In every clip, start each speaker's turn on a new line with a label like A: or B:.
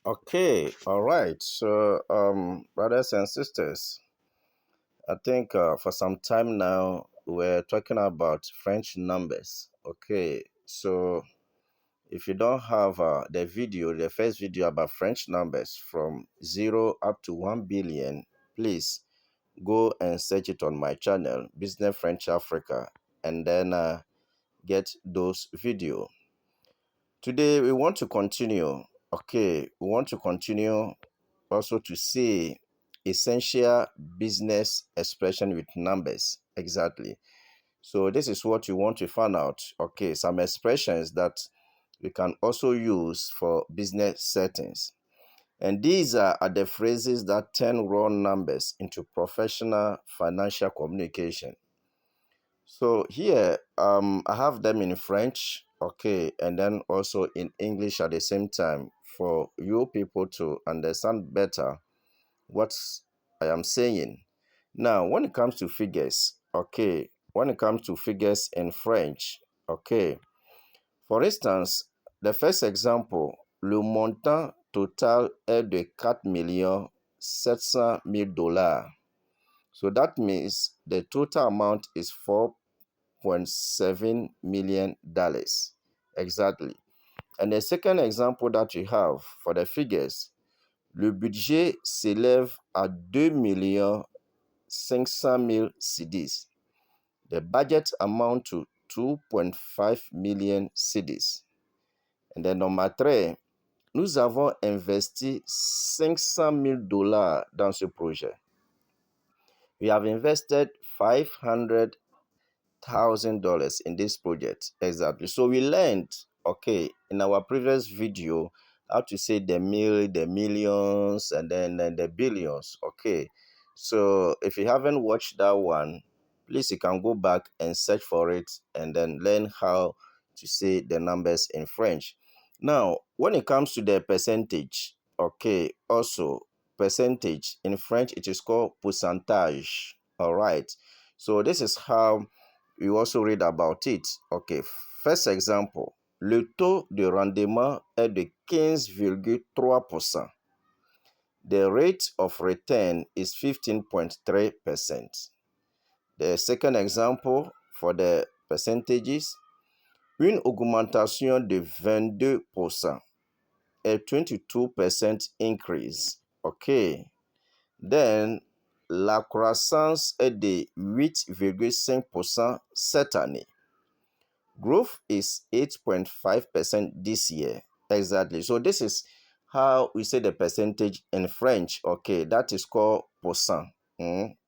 A: Okay, all right. So, brothers and sisters, I think for some time now we're talking about French numbers. Okay, so if you don't have the first video about French numbers from 0 up to 1 billion, please go and search it on my channel, Business French Africa, and then get those video. Today we want to continue. Okay, we want to continue also to see essential business expression with numbers. Exactly. So this is what you want to find out. Okay, some expressions that we can also use for business settings. And these are the phrases that turn raw numbers into professional financial communication. So here, I have them in French, okay, and then also in English at the same time for you people to understand better what I am saying. Now, when it comes to figures, okay, when it comes to figures in French, okay, for instance, the first example, le montant total est de 4 700 000 dollars. So that means the total amount is $4.7 million. Exactly. And the second example that you have for the figures, le budget s'élève à 2 500 000 cedis. The budget amount to 2.5 million cedis. And then number 3, nous avons investi 500 000 dollars dans ce projet. We have invested $500,000 in this project. Exactly. So we learned, okay, in our previous video, how to say the millions, and then the billions. Okay. So if you haven't watched that one, please you can go back and search for it and then learn how to say the numbers in French. Now, when it comes to the percentage, okay, also percentage in French, it is called pourcentage. All right. So this is how we also read about it. Okay, first example, le taux de rendement est de 15,3%. The rate of return is 15.3%. The second example for the percentages, une augmentation de 22%, a 22% increase. Okay. Then, la croissance est de 8,5% cette année. Growth is 8.5% this year. Exactly. So this is how we say the percentage in French. Okay, that is called pourcent.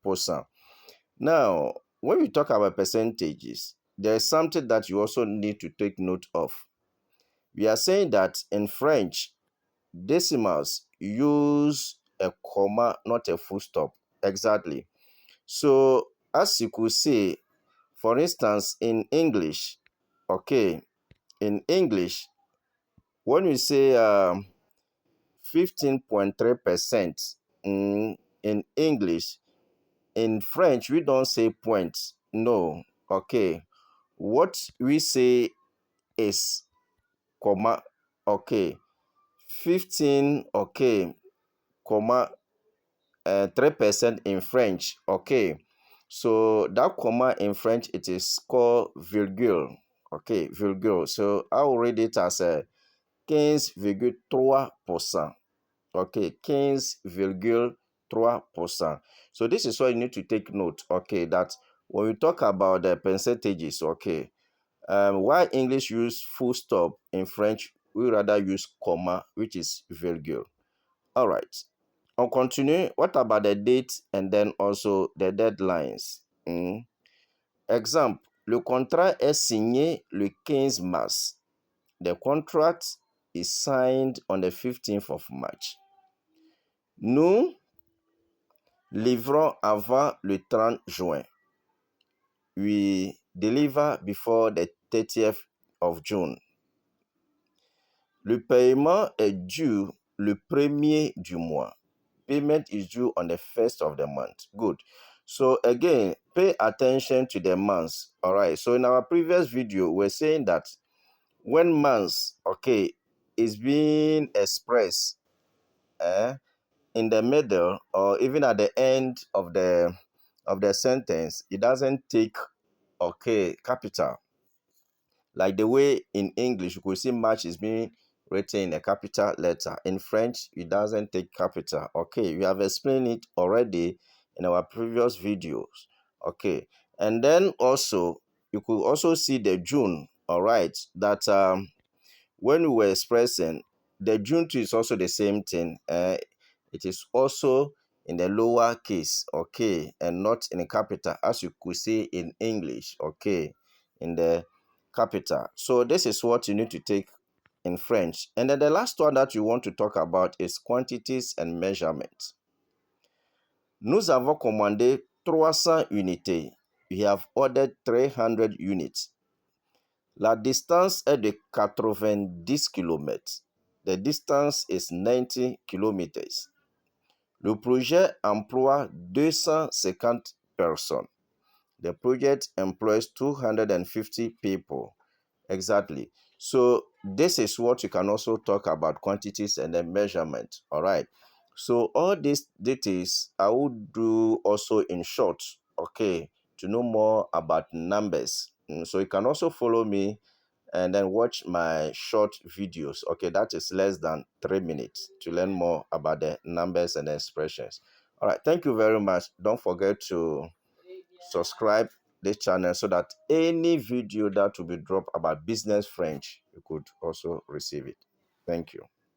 A: Pourcent. Now, when we talk about percentages, there is something that you also need to take note of. We are saying that in French, decimals use a comma, not a full stop. Exactly. So, as you could see, for instance, in English, okay, in English, when we say 15.3% in English, in French, we don't say points. No, okay. What we say is comma, okay, 15, okay, comma, 3% in French, okay. So that comma in French, it is called virgule, okay, virgule. So I will read it as a 15,3%. Okay, 15,3%. So this is what you need to take note, okay, that when we talk about the percentages, okay, while English use full stop, in French, we rather use comma, which is virgule. All right. On continue, what about the date and then also the deadlines? Exemple, le contrat est signé le 15 mars. The contract is signed on the 15th of March. Nous livrons avant le 30 juin. We deliver before the 30th of June. Le paiement est due le premier du mois. Payment is due on the first of the month. Good. So again, pay attention to the months. All right. So in our previous video, we're saying that when months, okay, is being expressed in the middle or even at the end of the sentence, it doesn't take capital. Like the way in English, you could see match is being written in a capital letter. In French, it doesn't take capital. Okay, we have explained it already in our previous videos. Okay, and then also, you could also see the June, all right, that when we were expressing, the June 2 is also the same thing. It is also in the lower case, okay, and not in the capital, as you could see in English, okay, in the capital. So this is what you need to take in French. And then the last one that you want to talk about is quantities and measurements. Nous avons commandé 300 unités. We have ordered 300 units. La distance est de 90 km. The distance is 90 kilometers. Le projet emploie 250 personnes. The project employs 250 people. Exactly. So this is what you can also talk about quantities and then measurement. All right. So all these details I would do also in short, okay, to know more about numbers. So you can also follow me and then watch my short videos. Okay, that is less than 3 minutes to learn more about the numbers and the expressions. All right, thank you very much. Don't forget to subscribe this channel so that any video that will be dropped about business French, you could also receive it. Thank you.